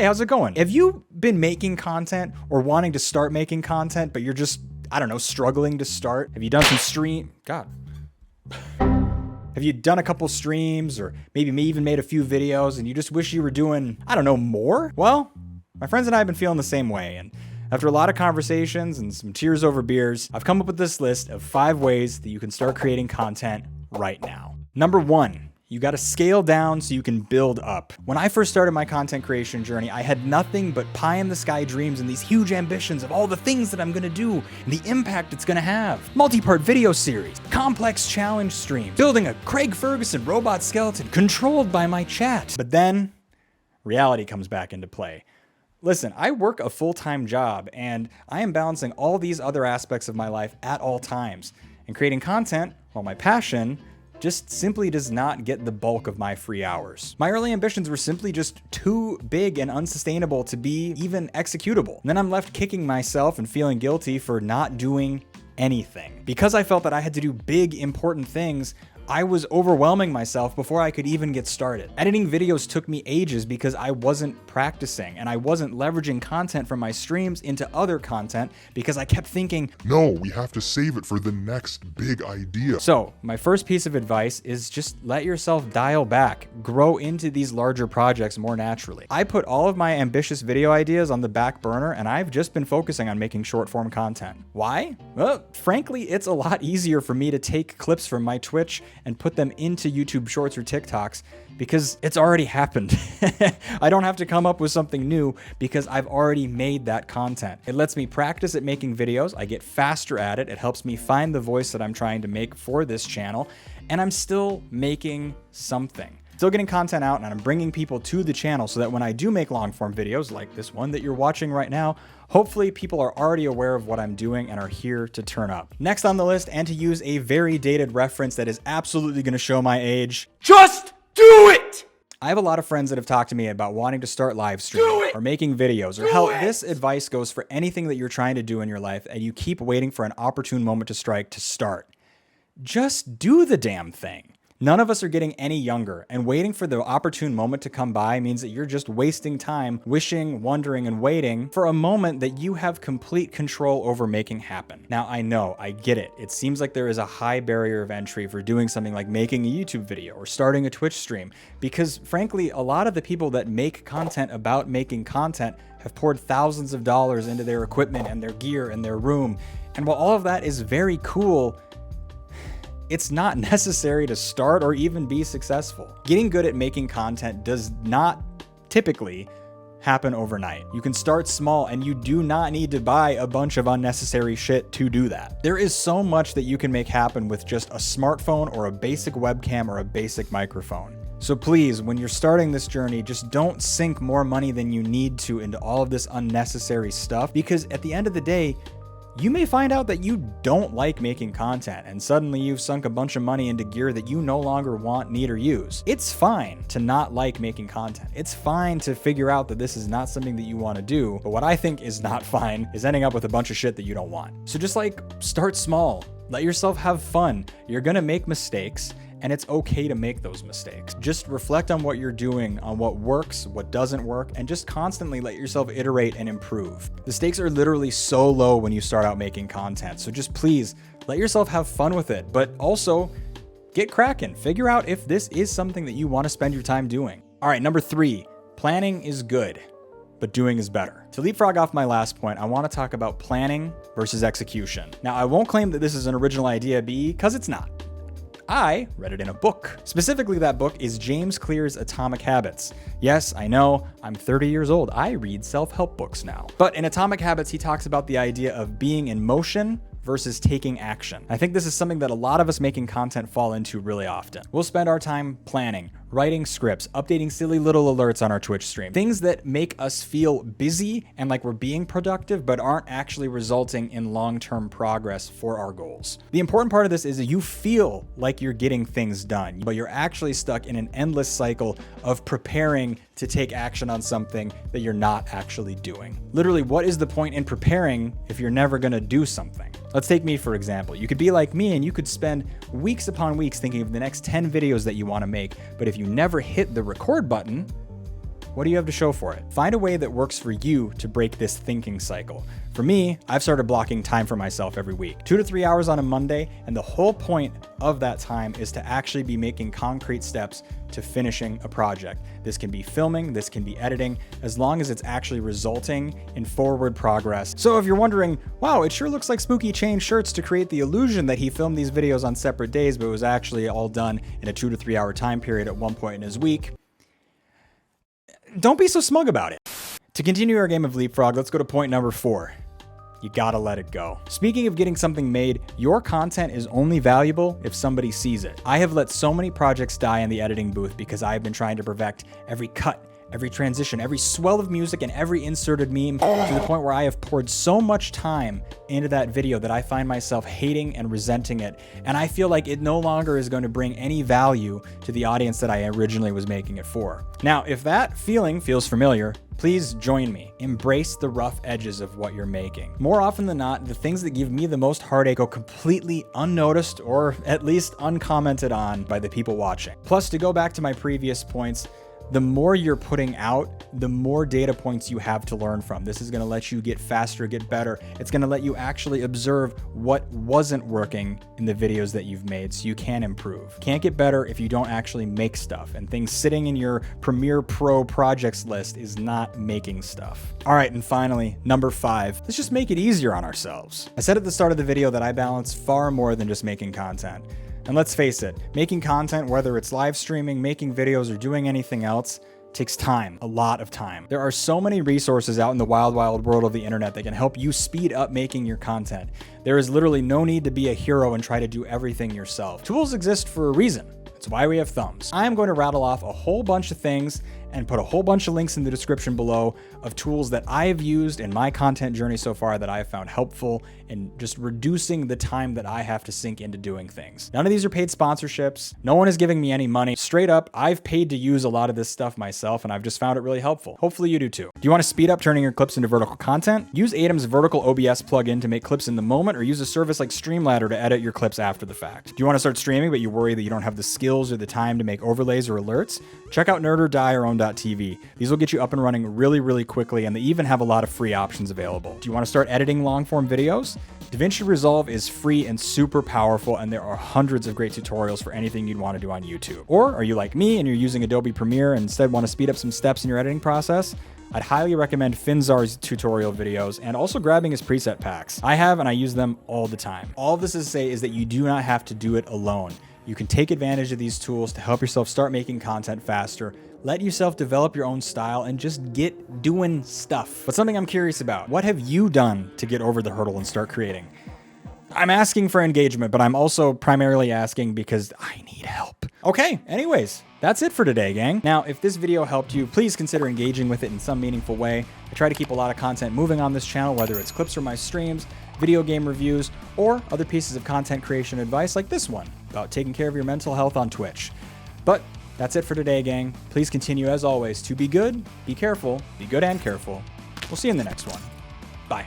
Hey, how's it going? Have you been making content or wanting to start making content, but you're just, I don't know, struggling to start? Have you done some Have you done a couple streams or maybe even made a few videos and you just wish you were doing, I don't know, more? Well, my friends and I have been feeling the same way, and after a lot of conversations and some tears over beers, I've come up with this list of 5 ways that you can start creating content right now. Number 1. You got to scale down so you can build up. When I first started my content creation journey, I had nothing but pie in the sky dreams and these huge ambitions of all the things that I'm gonna do and the impact it's gonna have. Multi-part video series, complex challenge streams, building a Craig Ferguson robot skeleton controlled by my chat. But then reality comes back into play. Listen, I work a full-time job and I am balancing all these other aspects of my life at all times. And creating content, well, my passion, just simply does not get the bulk of my free hours. My early ambitions were simply just too big and unsustainable to be even executable. And then I'm left kicking myself and feeling guilty for not doing anything. Because I felt that I had to do big, important things, I was overwhelming myself before I could even get started. Editing videos took me ages because I wasn't practicing and I wasn't leveraging content from my streams into other content because I kept thinking, no, we have to save it for the next big idea. So my first piece of advice is just let yourself dial back, grow into these larger projects more naturally. I put all of my ambitious video ideas on the back burner and I've just been focusing on making short form content. Why? Well, frankly, it's a lot easier for me to take clips from my Twitch and put them into YouTube Shorts or TikToks because it's already happened. I don't have to come up with something new because I've already made that content. It lets me practice at making videos. I get faster at it. It helps me find the voice that I'm trying to make for this channel, and I'm still making something. Still getting content out, and I'm bringing people to the channel so that when I do make long form videos like this one that you're watching right now, hopefully people are already aware of what I'm doing and are here to turn up. Next on the list, and to use a very dated reference that is absolutely going to show my age, just do it! I have a lot of friends that have talked to me about wanting to start live streaming or making videos, or how this advice goes for anything that you're trying to do in your life and you keep waiting for an opportune moment to strike to start. Just do the damn thing. None of us are getting any younger, and waiting for the opportune moment to come by means that you're just wasting time wishing, wondering, and waiting for a moment that you have complete control over making happen. Now, I know, I get it. It seems like there is a high barrier of entry for doing something like making a YouTube video or starting a Twitch stream, because frankly, a lot of the people that make content about making content have poured thousands of dollars into their equipment and their gear and their room. And while all of that is very cool, it's not necessary to start or even be successful. Getting good at making content does not typically happen overnight. You can start small, and you do not need to buy a bunch of unnecessary shit to do that. There is so much that you can make happen with just a smartphone or a basic webcam or a basic microphone. So please, when you're starting this journey, just don't sink more money than you need to into all of this unnecessary stuff, because at the end of the day, you may find out that you don't like making content and suddenly you've sunk a bunch of money into gear that you no longer want, need, or use. It's fine to not like making content. It's fine to figure out that this is not something that you want to do. But what I think is not fine is ending up with a bunch of shit that you don't want. So just start small. Let yourself have fun. You're gonna make mistakes, and it's okay to make those mistakes. Just reflect on what you're doing, on what works, what doesn't work, and just constantly let yourself iterate and improve. The stakes are literally so low when you start out making content, so just please let yourself have fun with it, but also get cracking. Figure out if this is something that you want to spend your time doing. All right, number 3, planning is good, but doing is better. To leapfrog off my last point, I want to talk about planning versus execution. Now, I won't claim that this is an original idea because it's not. I read it in a book. Specifically, that book is James Clear's Atomic Habits. Yes, I know, I'm 30 years old. I read self-help books now. But in Atomic Habits, he talks about the idea of being in motion versus taking action. I think this is something that a lot of us making content fall into really often. We'll spend our time planning, writing scripts, updating silly little alerts on our Twitch stream. Things that make us feel busy and like we're being productive, but aren't actually resulting in long-term progress for our goals. The important part of this is that you feel like you're getting things done, but you're actually stuck in an endless cycle of preparing to take action on something that you're not actually doing. Literally, what is the point in preparing if you're never gonna do something? Let's take me for example. You could be like me and you could spend weeks upon weeks thinking of the next 10 videos that you wanna make, but if you never hit the record button, What do you have to show for it? Find a way that works for you to break this thinking cycle. For me, I've started blocking time for myself every week, 2 to 3 hours on a Monday, and the whole point of that time is to actually be making concrete steps to finishing a project. This can be filming, this can be editing, as long as it's actually resulting in forward progress. So if you're wondering, wow, it sure looks like Spooky changed shirts to create the illusion that he filmed these videos on separate days, but it was actually all done in a 2 to 3 hour time period at one point in his week, don't be so smug about it. To continue our game of Leapfrog, let's go to point number 4. You gotta let it go. Speaking of getting something made, your content is only valuable if somebody sees it. I have let so many projects die in the editing booth because I've been trying to perfect every cut, every transition, every swell of music, and every inserted meme to the point where I have poured so much time into that video that I find myself hating and resenting it. And I feel like it no longer is going to bring any value to the audience that I originally was making it for. Now, if that feeling feels familiar, please join me. Embrace the rough edges of what you're making. More often than not, the things that give me the most heartache go completely unnoticed or at least uncommented on by the people watching. Plus, to go back to my previous points, the more you're putting out, the more data points you have to learn from. This is going to let you get faster, get better. It's going to let you actually observe what wasn't working in the videos that you've made so you can improve. Can't get better if you don't actually make stuff, and things sitting in your Premiere Pro projects list is not making stuff. All right, and finally, number 5, let's just make it easier on ourselves. I said at the start of the video that I balance far more than just making content. And let's face it, making content, whether it's live streaming, making videos, or doing anything else, takes time, a lot of time. There are so many resources out in the wild, wild world of the internet that can help you speed up making your content. There is literally no need to be a hero and try to do everything yourself. Tools exist for a reason. It's why we have thumbs. I'm going to rattle off a whole bunch of things and put a whole bunch of links in the description below of tools that I've used in my content journey so far that I've found helpful in just reducing the time that I have to sink into doing things. None of these are paid sponsorships. No one is giving me any money. Straight up, I've paid to use a lot of this stuff myself, and I've just found it really helpful. Hopefully you do too. Do you want to speed up turning your clips into vertical content? Use Atom's vertical OBS plugin to make clips in the moment, or use a service like Streamladder to edit your clips after the fact. Do you want to start streaming, but you worry that you don't have the skills or the time to make overlays or alerts? Check out Nerd or Die or Own.tv. These will get you up and running really, really quickly, and they even have a lot of free options available. Do you want to start editing long-form videos? DaVinci Resolve is free and super powerful, and there are hundreds of great tutorials for anything you'd want to do on YouTube. Or are you like me and you're using Adobe Premiere and instead want to speed up some steps in your editing process? I'd highly recommend Finzar's tutorial videos and also grabbing his preset packs. I have, and I use them all the time. All this is to say is that you do not have to do it alone. You can take advantage of these tools to help yourself start making content faster, let yourself develop your own style, and just get doing stuff. But something I'm curious about, what have you done to get over the hurdle and start creating? I'm asking for engagement, but I'm also primarily asking because I need help. Okay, anyways, that's it for today, gang. Now, if this video helped you, please consider engaging with it in some meaningful way. I try to keep a lot of content moving on this channel, whether it's clips from my streams, video game reviews, or other pieces of content creation advice like this one about taking care of your mental health on Twitch. But that's it for today, gang. Please continue, as always, to be good, be careful, be good and careful. We'll see you in the next one. Bye.